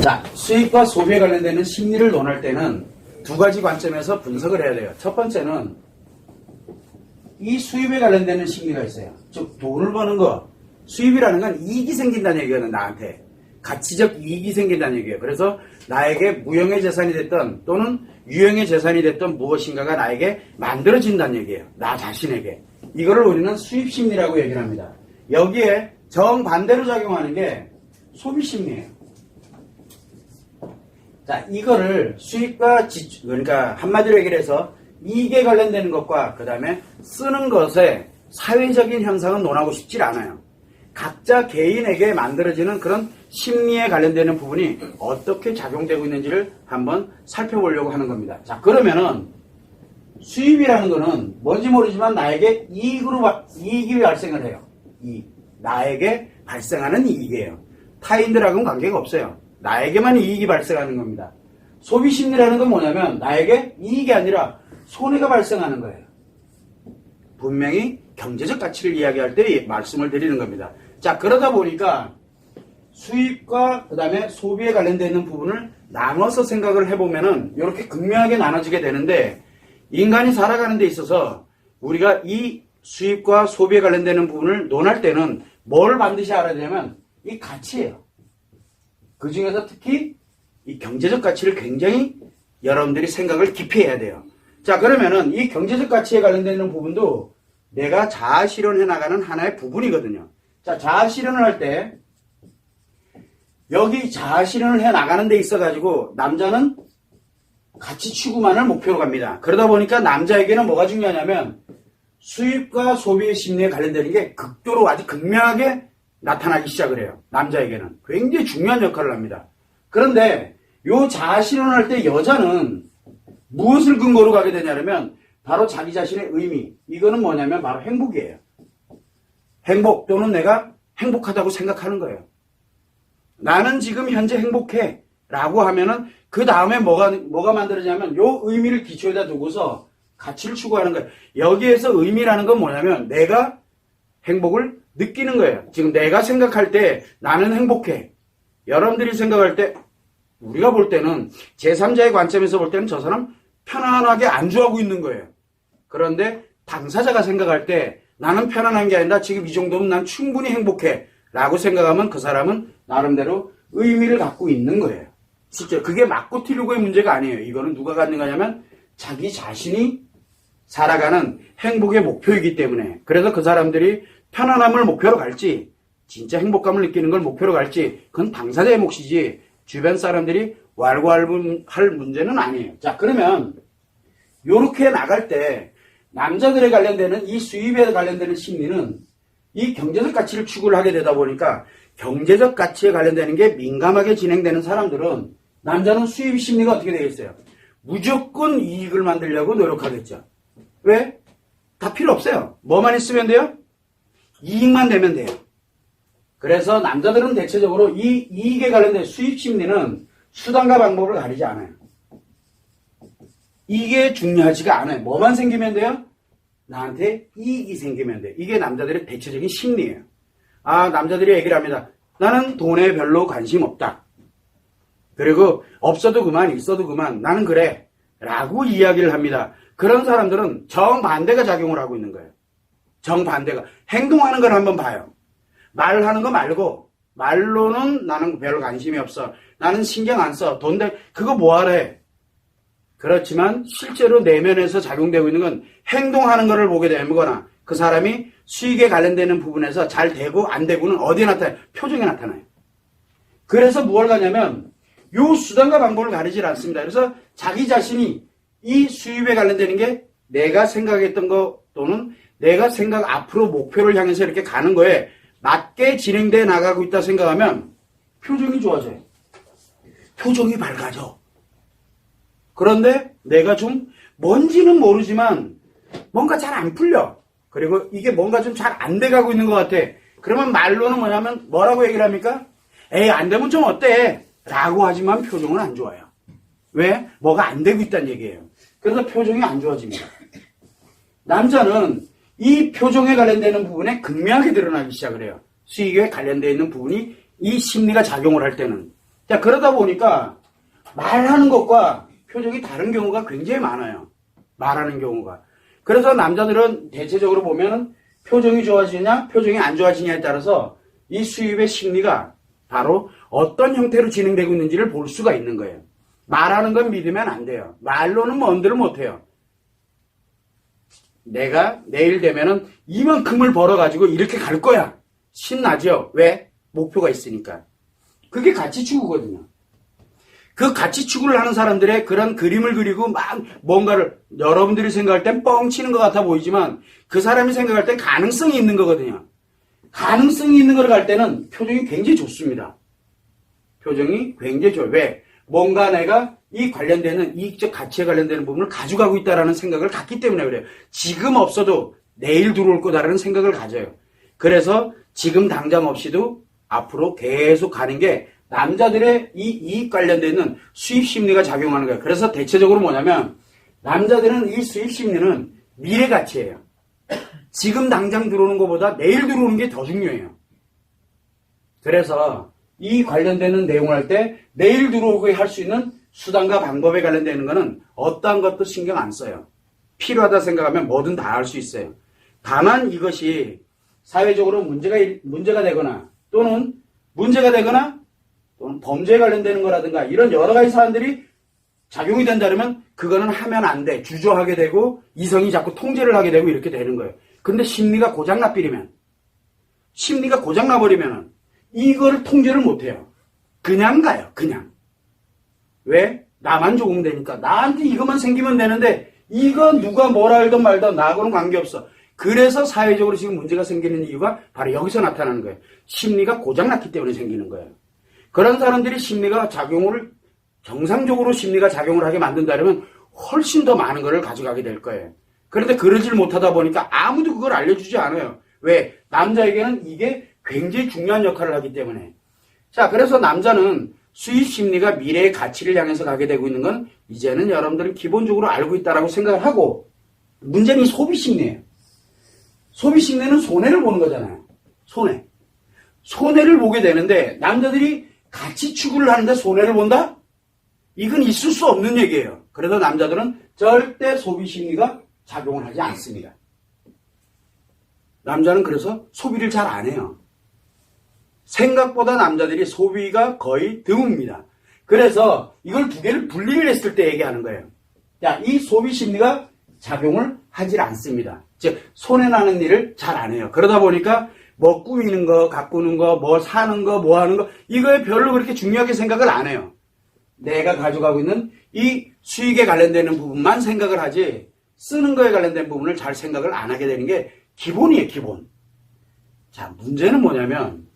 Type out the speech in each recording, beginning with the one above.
자, 수익과 소비에 관련되는 심리를 논할 때는 두 가지 관점에서 분석을 해야 돼요. 첫 번째는 이 수입에 관련되는 심리가 있어요. 즉 돈을 버는 거, 수입이라는 건 이익이 생긴다는 얘기거든. 나한테 가치적 이익이 생긴다는 얘기예요. 그래서 나에게 무형의 재산이 됐던 또는 유형의 재산이 됐던 무엇인가가 나에게 만들어진다는 얘기예요. 나 자신에게. 이거를 우리는 수입심리라고 얘기를 합니다. 여기에 정반대로 작용하는 게 소비심리예요. 자, 이거를 수익과 지출, 그러니까 한마디로 얘기를 해서 이익에 관련되는 것과 그 다음에 쓰는 것의 사회적인 현상은 논하고 싶질 않아요. 각자 개인에게 만들어지는 그런 심리에 관련되는 부분이 어떻게 작용되고 있는지를 한번 살펴보려고 하는 겁니다. 자, 그러면은 수입이라는 거는 뭔지 모르지만 나에게 이익이 발생을 해요. 나에게 발생하는 이익이에요. 타인들하고는 관계가 없어요. 나에게만 이익이 발생하는 겁니다. 소비심리라는 건 뭐냐면 나에게 이익이 아니라 손해가 발생하는 거예요. 분명히 경제적 가치를 이야기할 때 말씀을 드리는 겁니다. 자, 그러다 보니까 수입과 그 다음에 소비에 관련되어 있는 부분을 나눠서 생각을 해보면은 이렇게 극명하게 나눠지게 되는데, 인간이 살아가는 데 있어서 우리가 이 수입과 소비에 관련되는 부분을 논할 때는 뭘 반드시 알아야 되냐면 이 가치예요. 그 중에서 특히 이 경제적 가치를 굉장히 여러분들이 생각을 깊이 해야 돼요. 자, 그러면은 이 경제적 가치에 관련되는 부분도 내가 자아 실현해 나가는 하나의 부분이거든요. 자, 자아 실현을 할 때 여기 자아 실현을 해 나가는 데 있어 가지고 남자는 가치 추구만을 목표로 갑니다. 그러다 보니까 남자에게는 뭐가 중요하냐면 수입과 소비의 심리에 관련되는 게 극도로 아주 극명하게 나타나기 시작을 해요. 남자에게는 굉장히 중요한 역할을 합니다. 그런데 요 자아 실현을 할 때 여자는 무엇을 근거로 가게 되냐면 바로 자기 자신의 의미. 이거는 뭐냐면 바로 행복이에요. 행복 또는 내가 행복하다고 생각하는 거예요. 나는 지금 현재 행복해 라고 하면은 그 다음에 뭐가 만들어지냐면 요 의미를 기초에다 두고서 가치를 추구하는 거예요. 여기에서 의미라는 건 뭐냐면 내가 행복을 느끼는 거예요. 지금 내가 생각할 때 나는 행복해. 여러분들이 생각할 때 우리가 볼 때는 제3자의 관점에서 볼 때는 저 사람 편안하게 안주하고 있는 거예요. 그런데 당사자가 생각할 때 나는 편안한 게 아니라 지금 이 정도면 난 충분히 행복해 라고 생각하면 그 사람은 나름대로 의미를 갖고 있는 거예요. 실제 그게 맞고 틀리고의 문제가 아니에요. 이거는 누가 갖는 거냐면 자기 자신이 살아가는 행복의 목표이기 때문에. 그래서 그 사람들이 편안함을 목표로 갈지 진짜 행복감을 느끼는 걸 목표로 갈지 그건 당사자의 몫이지 주변 사람들이 왈가왈부할 문제는 아니에요. 자, 그러면 요렇게 나갈 때 남자들에 관련되는 이 수입에 관련되는 심리는 이 경제적 가치를 추구를 하게 되다 보니까 경제적 가치에 관련되는 게 민감하게 진행되는 사람들은 남자는 수입 심리가 어떻게 되겠어요? 무조건 이익을 만들려고 노력하겠죠. 왜? 다 필요 없어요. 뭐만 있으면 돼요? 이익만 되면 돼요. 그래서 남자들은 대체적으로 이 이익에 관련된 수입 심리는 수단과 방법을 가리지 않아요. 이게 중요하지가 않아요. 뭐만 생기면 돼요? 나한테 이익이 생기면 돼. 이게 남자들의 대체적인 심리예요. 아, 남자들이 얘기를 합니다. 나는 돈에 별로 관심 없다. 그리고 없어도 그만, 있어도 그만, 나는 그래 라고 이야기를 합니다. 그런 사람들은 정반대가 작용을 하고 있는 거예요. 정반대가. 행동하는 걸 한번 봐요. 말하는 거 말고 말로는 나는 별로 관심이 없어. 나는 신경 안 써. 돈 그거 뭐하래. 그렇지만 실제로 내면에서 작용되고 있는 건 행동하는 거를 보게 되거나 그 사람이 수익에 관련되는 부분에서 잘 되고 안 되고는 어디에 나타나요? 표정에 나타나요. 그래서 무엇을 가냐면 요 수단과 방법을 가리질 않습니다. 그래서 자기 자신이 이 수입에 관련되는 게 내가 생각했던 거 또는 내가 앞으로 목표를 향해서 이렇게 가는 거에 맞게 진행돼 나가고 있다 생각하면 표정이 좋아져요. 표정이 밝아져. 그런데 내가 좀 뭔지는 모르지만 뭔가 잘 안 풀려. 그리고 이게 뭔가 좀 잘 안 돼가고 있는 것 같아. 그러면 말로는 뭐냐면 뭐라고 얘기를 합니까? 에이, 안 되면 좀 어때? 라고 하지만 표정은 안 좋아요. 왜? 뭐가 안 되고 있다는 얘기예요. 그래서 표정이 안 좋아집니다. 남자는 이 표정에 관련되는 부분에 극명하게 드러나기 시작을 해요. 수익에 관련되어 있는 부분이 이 심리가 작용을 할 때는. 자, 그러다 보니까 말하는 것과 표정이 다른 경우가 굉장히 많아요. 말하는 경우가. 그래서 남자들은 대체적으로 보면은 표정이 좋아지냐, 표정이 안 좋아지냐에 따라서 이 수입의 심리가 바로 어떤 형태로 진행되고 있는지를 볼 수가 있는 거예요. 말하는 건 믿으면 안 돼요. 말로는 뭔들을 못해요. 내가 내일 되면은 이만큼을 벌어가지고 이렇게 갈 거야. 신나죠? 왜? 목표가 있으니까. 그게 가치 추구거든요. 그 가치 추구를 하는 사람들의 그런 그림을 그리고 막 뭔가를 여러분들이 생각할 땐 뻥치는 것 같아 보이지만 그 사람이 생각할 땐 가능성이 있는 거거든요. 가능성이 있는 걸 갈 때는 표정이 굉장히 좋습니다. 표정이 굉장히 좋아요. 왜? 뭔가 내가 이 관련되는 이익적 가치에 관련되는 부분을 가져가고 있다는 생각을 갖기 때문에 그래요. 지금 없어도 내일 들어올 거다라는 생각을 가져요. 그래서 지금 당장 없이도 앞으로 계속 가는 게 남자들의 이 이익 관련되는 수입 심리가 작용하는 거예요. 그래서 대체적으로 뭐냐면 남자들은 이 수입 심리는 미래 가치예요. 지금 당장 들어오는 것보다 내일 들어오는 게 더 중요해요. 그래서 이 관련되는 내용을 할 때 내일 들어오게 할 수 있는 수단과 방법에 관련되는 거는 어떠한 것도 신경 안 써요. 필요하다 생각하면 뭐든 다 할 수 있어요. 다만 이것이 사회적으로 문제가 되거나 또는 범죄에 관련되는 거라든가 이런 여러 가지 사안들이 작용이 된다면 그거는 하면 안 돼. 주저하게 되고 이성이 자꾸 통제를 하게 되고 이렇게 되는 거예요. 근데 심리가 고장나버리면 이거를 통제를 못해요. 그냥 가요. 그냥. 왜? 나만 조금 되니까. 나한테 이것만 생기면 되는데 이건 누가 뭐라 알든 말든 나하고는 관계없어. 그래서 사회적으로 지금 문제가 생기는 이유가 바로 여기서 나타나는 거예요. 심리가 고장났기 때문에 생기는 거예요. 그런 사람들이 정상적으로 심리가 작용을 하게 만든다면 훨씬 더 많은 것을 가져가게 될 거예요. 그런데 그러질 못하다 보니까 아무도 그걸 알려주지 않아요. 왜? 남자에게는 이게 굉장히 중요한 역할을 하기 때문에. 자, 그래서 남자는 수입 심리가 미래의 가치를 향해서 가게 되고 있는 건 이제는 여러분들은 기본적으로 알고 있다라고 생각을 하고, 문제는 이 소비 심리예요. 소비 심리는 손해를 보는 거잖아요. 손해를 보게 되는데 남자들이 가치 추구를 하는데 손해를 본다? 이건 있을 수 없는 얘기예요. 그래서 남자들은 절대 소비 심리가 작용을 하지 않습니다. 남자는 그래서 소비를 잘 안 해요. 생각보다 남자들이 소비가 거의 드뭅니다. 그래서 이걸 두 개를 분리를 했을 때 얘기하는 거예요. 자, 이 소비 심리가 작용을 하질 않습니다. 즉, 손해나는 일을 잘 안 해요. 그러다 보니까 뭐 꾸미는 거, 가꾸는 거, 뭐 사는 거, 뭐 하는 거, 이거에 별로 그렇게 중요하게 생각을 안 해요. 내가 가져가고 있는 이 수익에 관련되는 부분만 생각을 하지, 쓰는 거에 관련된 부분을 잘 생각을 안 하게 되는 게 기본이에요, 기본. 자, 문제는 뭐냐면,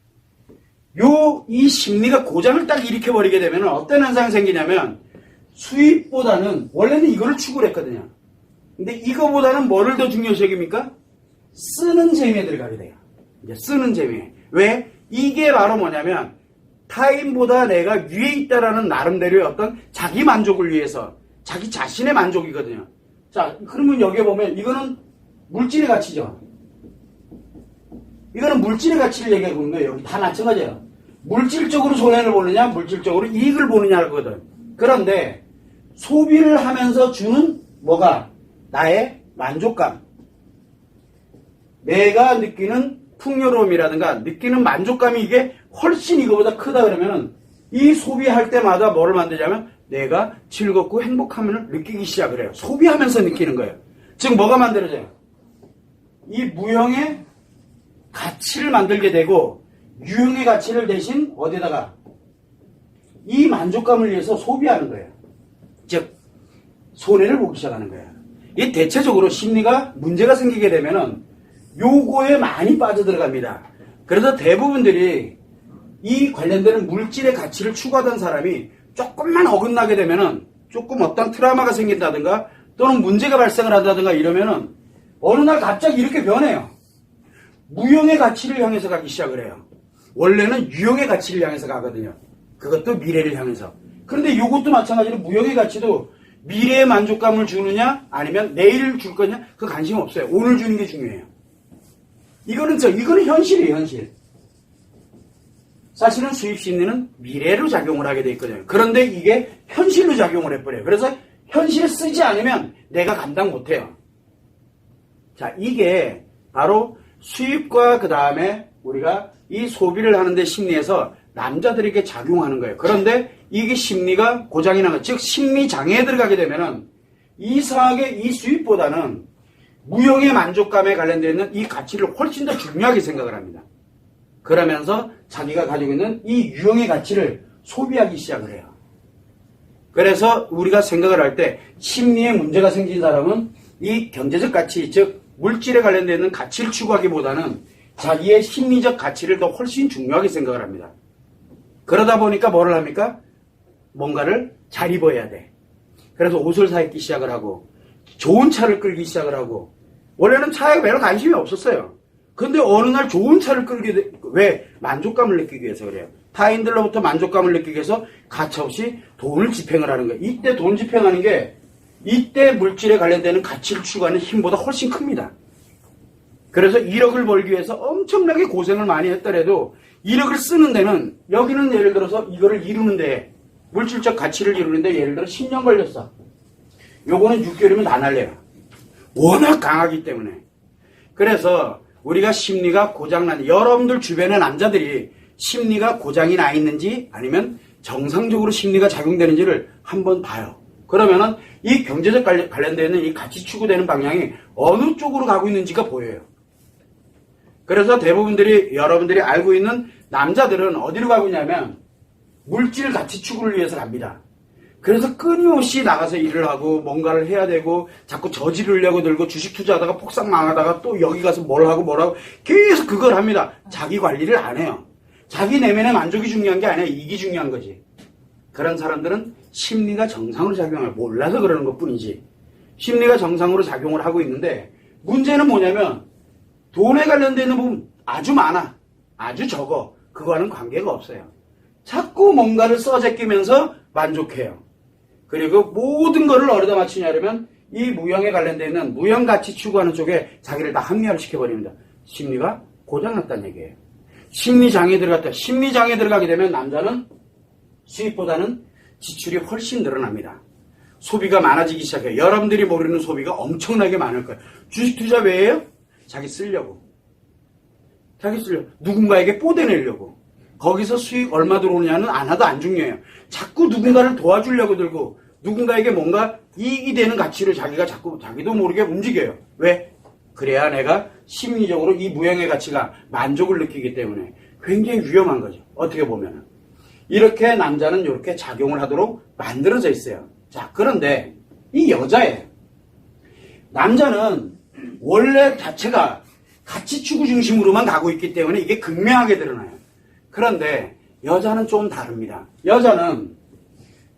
이 심리가 고장을 딱 일으켜버리게 되면 어떤 현상이 생기냐면, 수입보다는, 원래는 이거를 추구를 했거든요. 근데 이거보다는 뭐를 더 중요시 여깁니까? 쓰는 재미에 들어가게 돼요. 이제 쓰는 재미에. 왜? 이게 바로 뭐냐면, 타인보다 내가 위에 있다라는 나름대로의 어떤 자기 만족을 위해서, 자기 자신의 만족이거든요. 자, 그러면 여기 보면 이거는 물질의 가치죠. 이거는 물질의 가치를 얘기하고 있는 거예요. 여기 다 마찬가지예요. 물질적으로 손해를 보느냐, 물질적으로 이익을 보느냐 하거든. 그런데 소비를 하면서 주는 뭐가? 나의 만족감. 내가 느끼는 풍요로움이라든가 느끼는 만족감이 이게 훨씬 이거보다 크다 그러면은 이 소비할 때마다 뭐를 만들냐면 내가 즐겁고 행복함을 느끼기 시작을 해요. 소비하면서 느끼는 거예요. 즉 뭐가 만들어져요? 이 무형의 가치를 만들게 되고 유형의 가치를 대신 어디다가 이 만족감을 위해서 소비하는 거예요. 즉 손해를 보기 시작하는 거예요. 이 대체적으로 심리가 문제가 생기게 되면은 요거에 많이 빠져들어갑니다. 그래서 대부분들이 이 관련되는 물질의 가치를 추구하던 사람이 조금만 어긋나게 되면은 조금 어떤 트라우마가 생긴다든가 또는 문제가 발생을 한다든가 이러면은 어느 날 갑자기 이렇게 변해요. 무형의 가치를 향해서 가기 시작을 해요. 원래는 유형의 가치를 향해서 가거든요. 그것도 미래를 향해서. 그런데 이것도 마찬가지로 무형의 가치도 미래의 만족감을 주느냐 아니면 내일 줄 거냐 그 관심 없어요. 오늘 주는 게 중요해요. 이거는 현실이에요, 현실. 사실은 수입 심리는 미래로 작용을 하게 돼 있거든요. 그런데 이게 현실로 작용을 해버려요. 그래서 현실에 쓰지 않으면 내가 감당 못해요. 자, 이게 바로 수입과 그 다음에 우리가 이 소비를 하는데 심리에서 남자들에게 작용하는 거예요. 그런데 이게 심리가 고장이 나는, 즉 심리장애에 들어가게 되면은 이상하게 이 수입보다는 무형의 만족감에 관련되어 있는 이 가치를 훨씬 더 중요하게 생각을 합니다. 그러면서 자기가 가지고 있는 이 유형의 가치를 소비하기 시작을 해요. 그래서 우리가 생각을 할 때 심리에 문제가 생긴 사람은 이 경제적 가치, 즉 물질에 관련되어 있는 가치를 추구하기보다는 자기의 심리적 가치를 더 훨씬 중요하게 생각을 합니다. 그러다 보니까 뭐를 합니까? 뭔가를 잘 입어야 돼. 그래서 옷을 사 입기 시작을 하고 좋은 차를 끌기 시작을 하고, 원래는 차에 별로 관심이 없었어요. 근데 어느 날 좋은 차를 끌게 돼. 왜? 만족감을 느끼기 위해서 그래요. 타인들로부터 만족감을 느끼기 위해서 가차없이 돈을 집행을 하는 거예요. 이때 돈 집행하는 게 이때 물질에 관련되는 가치를 추구하는 힘보다 훨씬 큽니다. 그래서 1억을 벌기 위해서 엄청나게 고생을 많이 했더라도 1억을 쓰는 데는, 여기는 예를 들어서 이거를 이루는데, 물질적 가치를 이루는데 예를 들어 10년 걸렸어. 요거는 6개월이면 다 날려요. 워낙 강하기 때문에. 그래서 우리가 심리가 고장난, 여러분들 주변의 남자들이 심리가 고장이 나 있는지 아니면 정상적으로 심리가 작용되는지를 한번 봐요. 그러면은 이 경제적 관련되어 있는 이 가치 추구되는 방향이 어느 쪽으로 가고 있는지가 보여요. 그래서 대부분들이, 여러분들이 알고 있는 남자들은 어디로 가고 있냐면 물질 가치 추구를 위해서 갑니다. 그래서 끊임없이 나가서 일을 하고 뭔가를 해야 되고 자꾸 저지르려고 들고 주식 투자하다가 폭삭 망하다가 또 여기 가서 뭘 하고 계속 그걸 합니다. 자기 관리를 안 해요. 자기 내면의 만족이 중요한 게 아니라 이익이 중요한 거지. 그런 사람들은 심리가 정상으로 작용을 몰라서 그러는 것뿐이지. 심리가 정상으로 작용을 하고 있는데, 문제는 뭐냐면 돈에 관련되어 있는 부분 아주 많아. 아주 적어. 그거와는 관계가 없어요. 자꾸 뭔가를 써제끼면서 만족해요. 그리고 모든 거를 어디다 맞추냐면 이 무형에 관련되어 있는 무형가치 추구하는 쪽에 자기를 다 합리화를 시켜버립니다. 심리가 고장났다는 얘기예요. 심리장애에 들어갔다. 심리장애에 들어가게 되면 남자는 수입보다는 지출이 훨씬 늘어납니다. 소비가 많아지기 시작해요. 여러분들이 모르는 소비가 엄청나게 많을 거예요. 주식 투자 왜예요? 자기 쓰려고. 누군가에게 뽀대내려고. 거기서 수익 얼마 들어오느냐는 안 하도 안 중요해요. 자꾸 누군가를 도와주려고 들고 누군가에게 뭔가 이익이 되는 가치를 자기도 모르게 움직여요. 왜? 그래야 내가 심리적으로 이 무형의 가치가 만족을 느끼기 때문에 굉장히 위험한 거죠. 어떻게 보면은. 이렇게 남자는 이렇게 작용을 하도록 만들어져 있어요. 자, 그런데 이 여자예요. 남자는 원래 자체가 가치 추구 중심으로만 가고 있기 때문에 이게 극명하게 드러나요. 그런데 여자는 좀 다릅니다. 여자는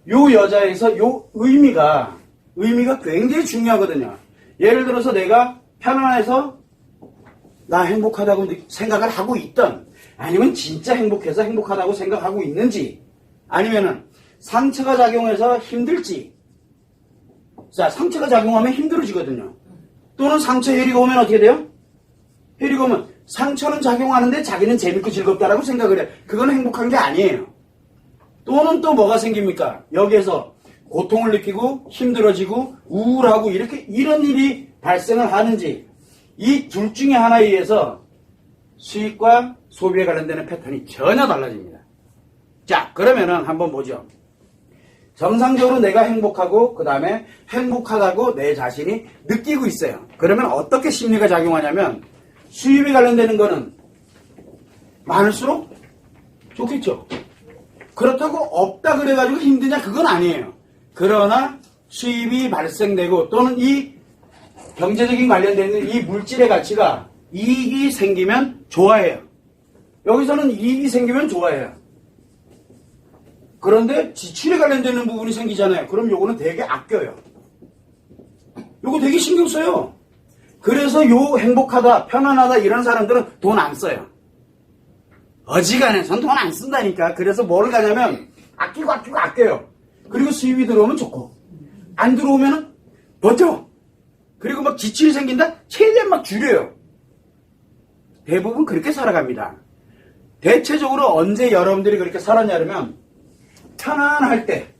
요 여자에서 요 의미가 굉장히 중요하거든요. 예를 들어서 내가 편안해서 나 행복하다고 생각을 하고 있던, 아니면 진짜 행복해서 행복하다고 생각하고 있는지, 아니면은 상처가 작용해서 힘들지. 자, 상처가 작용하면 힘들어지거든요. 또는 상처 해리가 오면 어떻게 돼요? 해리가 오면 상처는 작용하는데 자기는 재밌고 즐겁다라고 생각을 해요. 그건 행복한 게 아니에요. 또는 또 뭐가 생깁니까? 여기에서 고통을 느끼고 힘들어지고 우울하고 이런 일이 발생을 하는지, 이 둘 중에 하나에 의해서 수익과 소비에 관련되는 패턴이 전혀 달라집니다. 자, 그러면은 한번 보죠. 정상적으로 내가 행복하고 그 다음에 행복하다고 내 자신이 느끼고 있어요. 그러면 어떻게 심리가 작용하냐면, 수입에 관련되는 거는 많을수록 좋겠죠. 그렇다고 없다 그래가지고 힘드냐? 그건 아니에요. 그러나 수입이 발생되고 또는 이 경제적인 관련되는 이 물질의 가치가 이익이 생기면 좋아해요. 여기서는 이익이 생기면 좋아해요. 그런데 지출에 관련되는 부분이 생기잖아요. 그럼 요거는 되게 아껴요. 요거 되게 신경 써요. 그래서 요 행복하다, 편안하다 이런 사람들은 돈 안 써요. 어지간해선 돈 안 쓴다니까. 그래서 뭘 가냐면 아껴요. 그리고 수입이 들어오면 좋고, 안 들어오면 버텨. 그리고 막 지출이 생긴다? 최대한 막 줄여요. 대부분 그렇게 살아갑니다. 대체적으로 언제 여러분들이 그렇게 살았냐면 편안할 때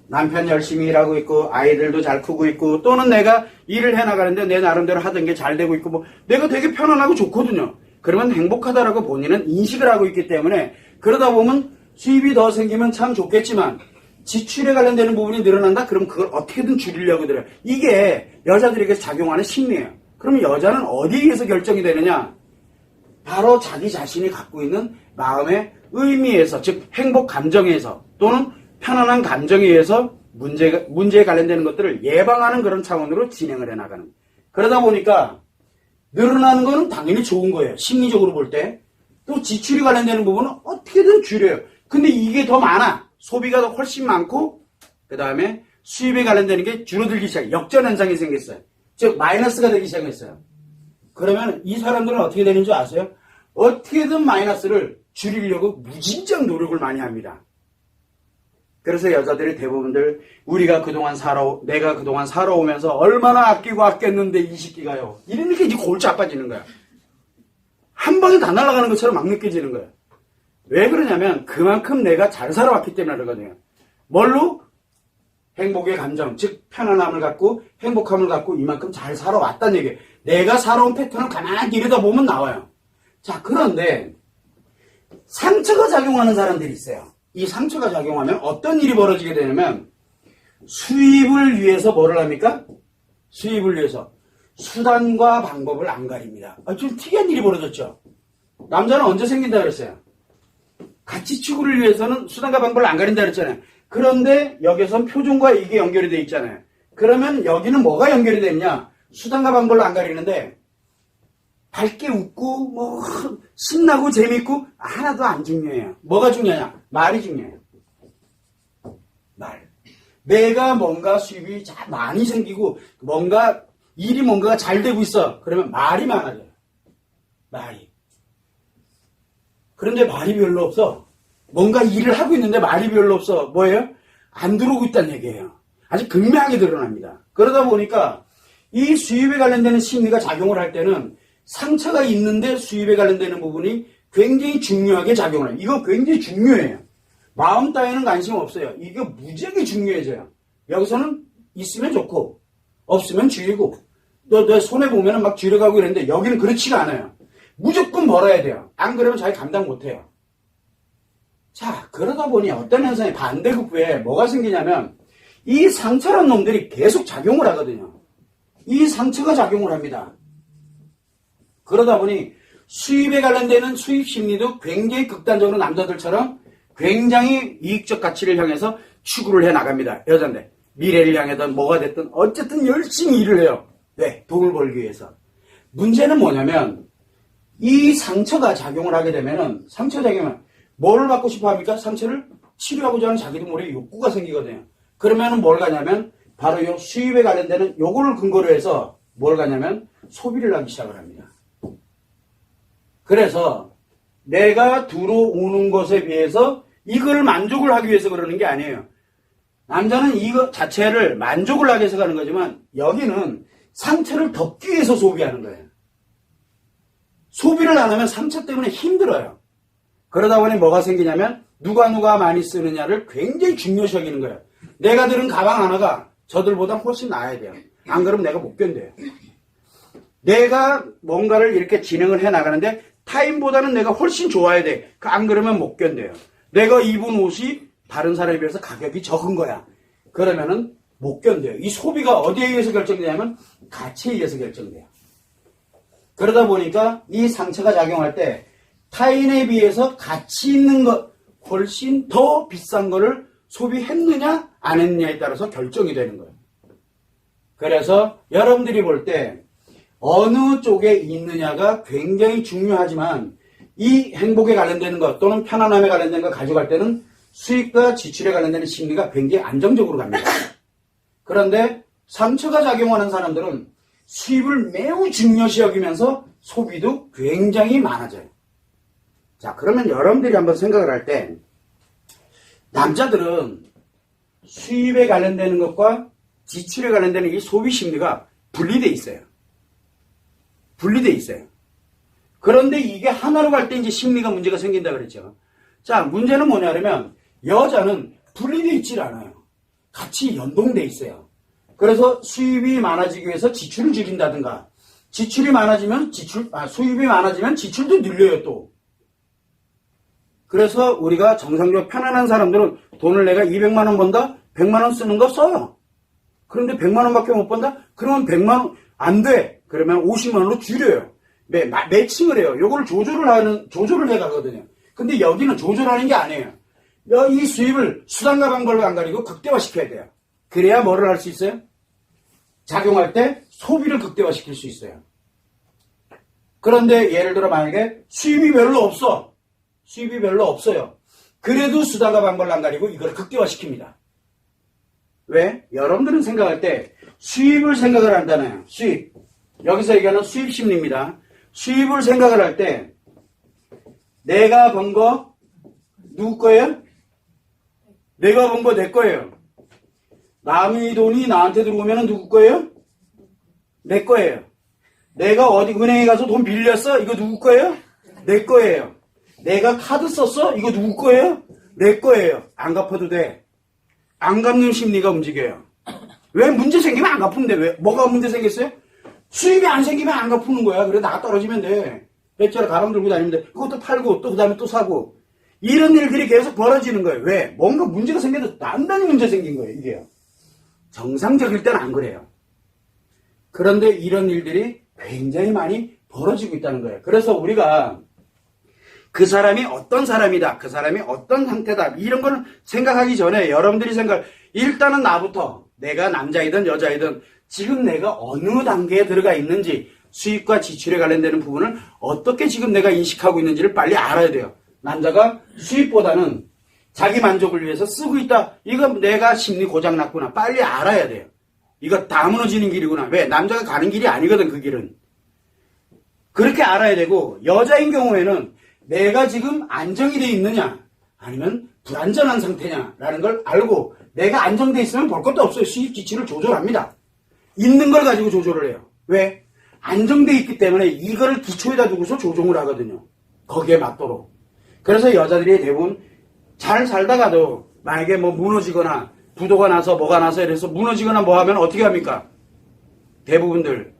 남편 열심히 일하고 있고 아이들도 잘 크고 있고 또는 내가 일을 해나가는데 내 나름대로 하던 게 잘 되고 있고 뭐 내가 되게 편안하고 좋거든요. 그러면 행복하다라고 본인은 인식을 하고 있기 때문에 그러다 보면 수입이 더 생기면 참 좋겠지만 지출에 관련되는 부분이 늘어난다? 그럼 그걸 어떻게든 줄이려고 들어요. 이게 여자들에게 작용하는 심리예요. 그럼 여자는 어디에 의해서 결정이 되느냐? 바로 자기 자신이 갖고 있는 마음의 의미에서, 즉 행복 감정에서 또는 편안한 감정에 의해서 문제에 관련되는 것들을 예방하는 그런 차원으로 진행을 해나가는. 그러다 보니까 늘어나는 거는 당연히 좋은 거예요. 심리적으로 볼 때. 또 지출이 관련되는 부분은 어떻게든 줄여요. 근데 이게 더 많아. 소비가 더 훨씬 많고 그 다음에 수입에 관련되는 게 줄어들기 시작해요. 역전현상이 생겼어요. 즉 마이너스가 되기 시작했어요. 그러면 이 사람들은 어떻게 되는 줄 아세요? 어떻게든 마이너스를 줄이려고 무진장 노력을 많이 합니다. 그래서 여자들이 대부분들 내가 그동안 살아오면서 얼마나 아끼고 아꼈는데 이 시기가요. 이러니까 이제 골치 아파지는 거야. 한 방에 다 날아가는 것처럼 막 느껴지는 거야. 왜 그러냐면 그만큼 내가 잘 살아왔기 때문에 그러거든요. 뭘로? 행복의 감정, 즉 편안함을 갖고 행복함을 갖고 이만큼 잘 살아왔다는 얘기예요. 내가 살아온 패턴을 가만히 들여다보면 나와요. 자, 그런데 상처가 작용하는 사람들이 있어요. 이 상처가 작용하면 어떤 일이 벌어지게 되냐면 수입을 위해서 뭐를 합니까? 수입을 위해서 수단과 방법을 안 가립니다. 좀 특이한 일이 벌어졌죠. 남자는 언제 생긴다 그랬어요? 가치 추구를 위해서는 수단과 방법을 안 가린다 그랬잖아요. 그런데 여기선 표준과 이게 연결이 돼 있잖아요. 그러면 여기는 뭐가 연결이 됐냐? 수단과 방법을 안 가리는데 밝게 웃고 뭐 신나고 재밌고 하나도 안 중요해요. 뭐가 중요하냐? 말이 중요해요. 말. 내가 뭔가 수입이 많이 생기고 뭔가가 잘 되고 있어. 그러면 말이 많아져요. 말이. 그런데 말이 별로 없어. 뭔가 일을 하고 있는데 말이 별로 없어. 뭐예요? 안 들어오고 있다는 얘기예요. 아주 극명하게 드러납니다. 그러다 보니까 이 수입에 관련되는 심리가 작용을 할 때는 상처가 있는데 수입에 관련되는 부분이 굉장히 중요하게 작용을 해요. 이거 굉장히 중요해요. 마음 따위는 관심 없어요. 이거 무지하게 중요해져요. 여기서는 있으면 좋고 없으면 줄이고 너 손해 보면은 막 줄여가고 이랬는데 여기는 그렇지가 않아요. 무조건 벌어야 돼요. 안 그러면 자기 감당 못해요. 자, 그러다 보니 어떤 현상이 반대급부에 뭐가 생기냐면 이 상처란 놈들이 계속 작용을 하거든요. 이 상처가 작용을 합니다. 그러다 보니 수입에 관련되는 수입 심리도 굉장히 극단적으로 남자들처럼 굉장히 이익적 가치를 향해서 추구를 해 나갑니다. 여잔데 미래를 향해든 뭐가 됐든 어쨌든 열심히 일을 해요. 왜? 돈을 벌기 위해서. 문제는 뭐냐면 이 상처가 작용을 하게 되면은 상처 작용은 뭘 받고 싶어 합니까? 상처를 치료하고자 하는 자기도 모르게 욕구가 생기거든요. 그러면은 뭘 가냐면 바로 요 수입에 관련되는 요거를 근거로 해서 뭘 가냐면 소비를 하기 시작을 합니다. 그래서 내가 들어오는 것에 비해서 이걸 만족을 하기 위해서 그러는 게 아니에요. 남자는 이거 자체를 만족을 하기 위해서 가는 거지만 여기는 상처를 덮기 위해서 소비하는 거예요. 소비를 안 하면 상처 때문에 힘들어요. 그러다 보니 뭐가 생기냐면 누가 많이 쓰느냐를 굉장히 중요시 여기는 거예요. 내가 들은 가방 하나가 저들보다 훨씬 나아야 돼요. 안 그러면 내가 못 견뎌요. 내가 뭔가를 이렇게 진행을 해 나가는데 타인보다는 내가 훨씬 좋아야 돼. 안 그러면 못 견뎌요. 내가 입은 옷이 다른 사람에 비해서 가격이 적은 거야. 그러면은 못 견뎌요. 이 소비가 어디에 의해서 결정되냐면 가치에 의해서 결정돼요. 그러다 보니까 이 상처가 작용할 때 타인에 비해서 가치 있는 것 훨씬 더 비싼 거를 소비했느냐 안 했느냐에 따라서 결정이 되는 거예요. 그래서 여러분들이 볼 때 어느 쪽에 있느냐가 굉장히 중요하지만 이 행복에 관련되는 것 또는 편안함에 관련된 것 가져갈 때는 수익과 지출에 관련되는 심리가 굉장히 안정적으로 갑니다. 그런데 상처가 작용하는 사람들은 수입을 매우 중요시 여기면서 소비도 굉장히 많아져요. 자, 그러면 여러분들이 한번 생각을 할 때 남자들은 수입에 관련되는 것과 지출에 관련되는 이 소비 심리가 분리되어 있어요. 분리되어 있어요. 그런데 이게 하나로 갈 때 이제 심리가 문제가 생긴다 그랬죠. 자, 문제는 뭐냐면 여자는 분리되어 있질 않아요. 같이 연동돼 있어요. 그래서 수입이 많아지기 위해서 지출을 줄인다든가, 지출이 많아지면 수입이 많아지면 지출도 늘려요 또. 그래서 우리가 정상적으로 편안한 사람들은 돈을 내가 200만 원 번다? 100만 원 쓰는 거 써요. 그런데 100만 원밖에 못 번다? 그러면 100만 원 안 돼. 그러면 50만 원으로 줄여요. 매칭을 해요. 요걸 조절을 해 가거든요. 근데 여기는 조절하는 게 아니에요. 이 수입을 수단과 방법을 안 가리고 극대화시켜야 돼요. 그래야 뭐를 할 수 있어요? 작용할 때 소비를 극대화시킬 수 있어요. 그런데 예를 들어 만약에 수입이 별로 없어요. 그래도 수단과 방법을 안 가리고 이걸 극대화시킵니다. 왜? 여러분들은 생각할 때 수입을 생각을 한다나요? 수입. 여기서 얘기하는 수입 심리입니다. 수입을 생각을 할 때 내가 번 거 누구 거예요? 내가 번 거 내 거예요. 남의 돈이 나한테 들어오면 누구 거예요? 내 거예요. 내가 어디 은행에 가서 돈 빌렸어? 이거 누구 거예요? 내 거예요. 내가 카드 썼어? 이거 누구 거예요? 내 거예요. 안 갚아도 돼. 안 갚는 심리가 움직여요. 왜? 문제 생기면 안 갚으면 돼. 왜? 뭐가 문제 생겼어요? 수입이 안 생기면 안 갚는 거야. 그래 나가 떨어지면 돼. 배째로 가방 들고 다니면 돼. 그것도 팔고 또 그다음에 또 사고. 이런 일들이 계속 벌어지는 거예요. 왜? 뭔가 문제가 생겨도 단단히 문제 생긴 거예요. 이게요. 정상적일 때는 안 그래요. 그런데 이런 일들이 굉장히 많이 벌어지고 있다는 거예요. 그래서 우리가 그 사람이 어떤 사람이다, 그 사람이 어떤 상태다, 이런 거는 생각하기 전에 여러분들이 일단은 나부터 내가 남자이든 여자이든 지금 내가 어느 단계에 들어가 있는지, 수입과 지출에 관련되는 부분을 어떻게 지금 내가 인식하고 있는지를 빨리 알아야 돼요. 남자가 수입보다는 자기 만족을 위해서 쓰고 있다. 이거 내가 심리 고장 났구나. 빨리 알아야 돼요. 이거 다 무너지는 길이구나. 왜? 남자가 가는 길이 아니거든, 그 길은. 그렇게 알아야 되고, 여자인 경우에는 내가 지금 안정이 돼 있느냐, 아니면 불안전한 상태냐라는 걸 알고, 내가 안정돼 있으면 볼 것도 없어요. 수입 지출을 조절합니다. 있는 걸 가지고 조절을 해요. 왜? 안정돼 있기 때문에 이거를 기초에다 두고서 조정을 하거든요. 거기에 맞도록. 그래서 여자들이 대부분 잘 살다가도 만약에 뭐 무너지거나 부도가 나서 뭐가 나서 이래서 무너지거나 뭐 하면 어떻게 합니까? 대부분들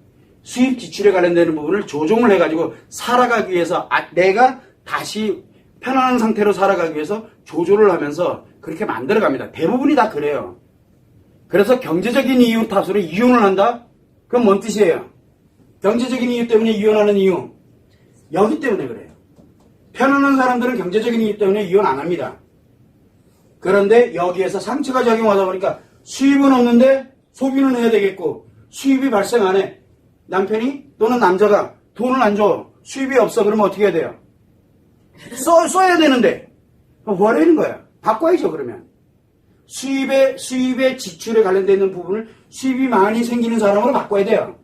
수입 지출에 관련되는 부분을 조정을 해가지고 살아가기 위해서 내가 다시 편안한 상태로 살아가기 위해서 조절을 하면서 그렇게 만들어갑니다. 대부분이 다 그래요. 그래서 경제적인 이유 탓으로 이혼을 한다? 그럼 뭔 뜻이에요? 경제적인 이유 때문에 이혼하는 이유. 여기 때문에 그래요. 편안한 사람들은 경제적인 이유 때문에 이혼 안 합니다. 그런데 여기에서 상처가 작용하다 보니까 수입은 없는데 소비는 해야 되겠고, 수입이 발생 안 해. 남편이 또는 남자가 돈을 안 줘. 수입이 없어. 그러면 어떻게 해야 돼요? 써야 되는데 뭐 하려는 거야? 바꿔야죠. 그러면 수입의 지출에 관련되어 있는 부분을 수입이 많이 생기는 사람으로 바꿔야 돼요.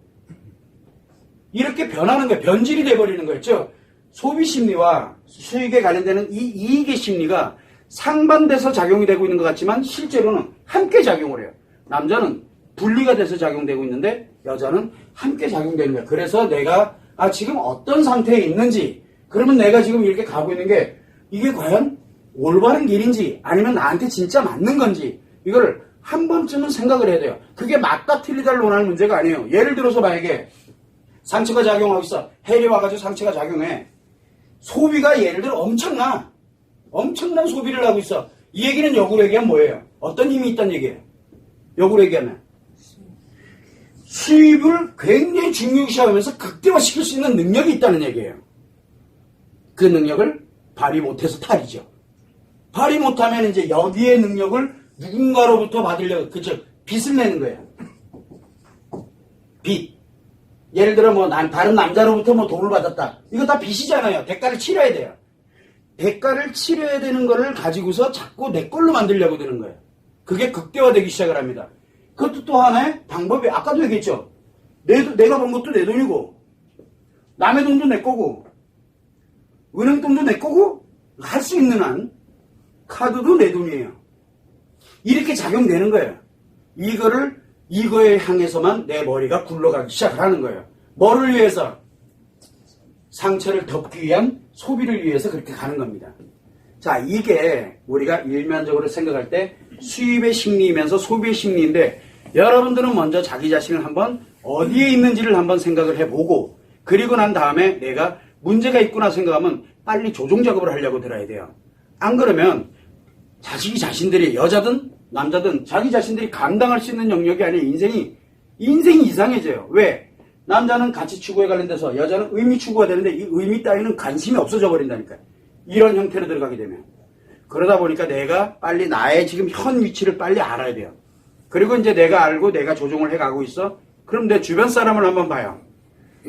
이렇게 변하는 거예요. 변질이 돼버리는 거였죠. 소비 심리와 수익에 관련되는 이 이익의 심리가 상반돼서 작용이 되고 있는 것 같지만 실제로는 함께 작용을 해요. 남자는 분리가 돼서 작용되고 있는데 여자는 함께 작용되는 거예요. 그래서 내가 지금 어떤 상태에 있는지, 그러면 내가 지금 이렇게 가고 있는 게 이게 과연 올바른 길인지 아니면 나한테 진짜 맞는 건지, 이걸 한 번쯤은 생각을 해야 돼요. 그게 맞다 틀리다를 논하는 문제가 아니에요. 예를 들어서 만약에 상처가 작용하고 있어. 해리 와가지고 상처가 작용해. 소비가 예를 들어 엄청난 소비를 하고 있어. 이 얘기는 역으로 얘기하면 뭐예요? 어떤 힘이 있다는 얘기예요? 역으로 얘기하면 수입을 굉장히 중요시하면서 극대화시킬 수 있는 능력이 있다는 얘기예요. 그 능력을 발휘 못해서 탈이죠. 발휘 못하면 이제 여기에 능력을 누군가로부터 받으려고, 그쵸? 빚을 내는 거예요. 빚. 예를 들어 다른 남자로부터 돈을 받았다. 이거 다 빚이잖아요. 대가를 치러야 돼요. 대가를 치러야 되는 거를 가지고서 자꾸 내 걸로 만들려고 드는 거예요. 그게 극대화되기 시작을 합니다. 그것도 또 하나의 방법이, 아까도 얘기했죠. 내가 번 것도 내 돈이고, 남의 돈도 내 거고, 은행 돈도 내 거고, 할 수 있는 한 카드도 내 돈이에요. 이렇게 작용되는 거예요. 이거에 향해서만 내 머리가 굴러가기 시작하는 거예요. 뭐를 위해서? 상처를 덮기 위한 소비를 위해서 그렇게 가는 겁니다. 자, 이게 우리가 일면적으로 생각할 때 수입의 심리이면서 소비의 심리인데, 여러분들은 먼저 자기 자신을 한번 어디에 있는지를 한번 생각을 해보고, 그리고 난 다음에 내가 문제가 있구나 생각하면 빨리 조정 작업을 하려고 들어야 돼요. 안 그러면 자기 자신들이, 여자든 남자든 자기 자신들이 감당할 수 있는 영역이 아니라 인생이 이상해져요. 왜? 남자는 가치 추구에 관련돼서 여자는 의미 추구가 되는데 이 의미 따위는 관심이 없어져 버린다니까요. 이런 형태로 들어가게 되면. 그러다 보니까 내가 빨리 나의 지금 현 위치를 빨리 알아야 돼요. 그리고 이제 내가 알고 내가 조정을 해가고 있어. 그럼 내 주변 사람을 한번 봐요.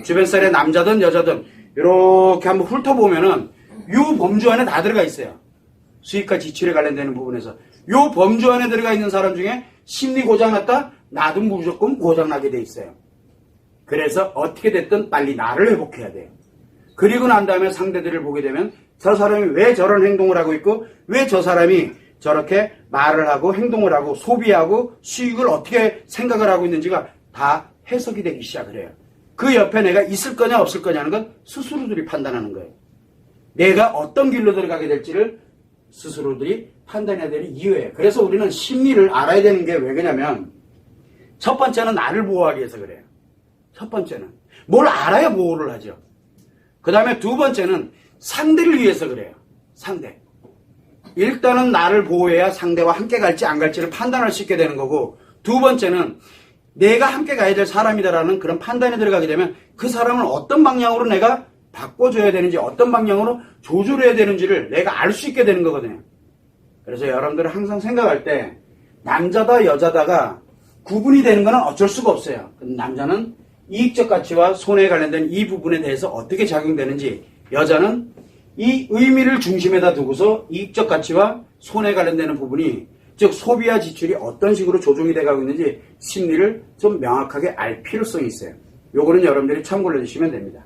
주변 사람의 남자든 여자든 이렇게 한번 훑어보면은 요 범주 안에 다 들어가 있어요. 수익과 지출에 관련되는 부분에서. 요 범주 안에 들어가 있는 사람 중에 심리 고장났다? 나도 무조건 고장나게 돼 있어요. 그래서 어떻게 됐든 빨리 나를 회복해야 돼요. 그리고 난 다음에 상대들을 보게 되면 저 사람이 왜 저런 행동을 하고 있고 왜 저 사람이 저렇게 말을 하고 행동을 하고 소비하고 수익을 어떻게 생각을 하고 있는지가 다 해석이 되기 시작을 해요. 그 옆에 내가 있을 거냐 없을 거냐는 건 스스로들이 판단하는 거예요. 내가 어떤 길로 들어가게 될지를 스스로들이 판단해야 되는 이유예요. 그래서 우리는 심리를 알아야 되는 게 왜 그러냐면 첫 번째는 나를 보호하기 위해서 그래요. 첫 번째는 뭘 알아야 보호를 하죠. 그 다음에 두 번째는 상대를 위해서 그래요. 상대. 일단은 나를 보호해야 상대와 함께 갈지 안 갈지를 판단할 수 있게 되는 거고, 두 번째는 내가 함께 가야 될 사람이다라는 그런 판단에 들어가게 되면 그 사람을 어떤 방향으로 내가 바꿔줘야 되는지, 어떤 방향으로 조절해야 되는지를 내가 알 수 있게 되는 거거든요. 그래서 여러분들은 항상 생각할 때 남자다 여자다가 구분이 되는 건 어쩔 수가 없어요. 남자는 이익적 가치와 손해에 관련된 이 부분에 대해서 어떻게 작용되는지, 여자는 이 의미를 중심에다 두고서 이익적 가치와 손해에 관련되는 부분이, 즉 소비와 지출이 어떤 식으로 조정이 돼가고 있는지 심리를 좀 명확하게 알 필요성이 있어요. 요거는 여러분들이 참고를 해주시면 됩니다.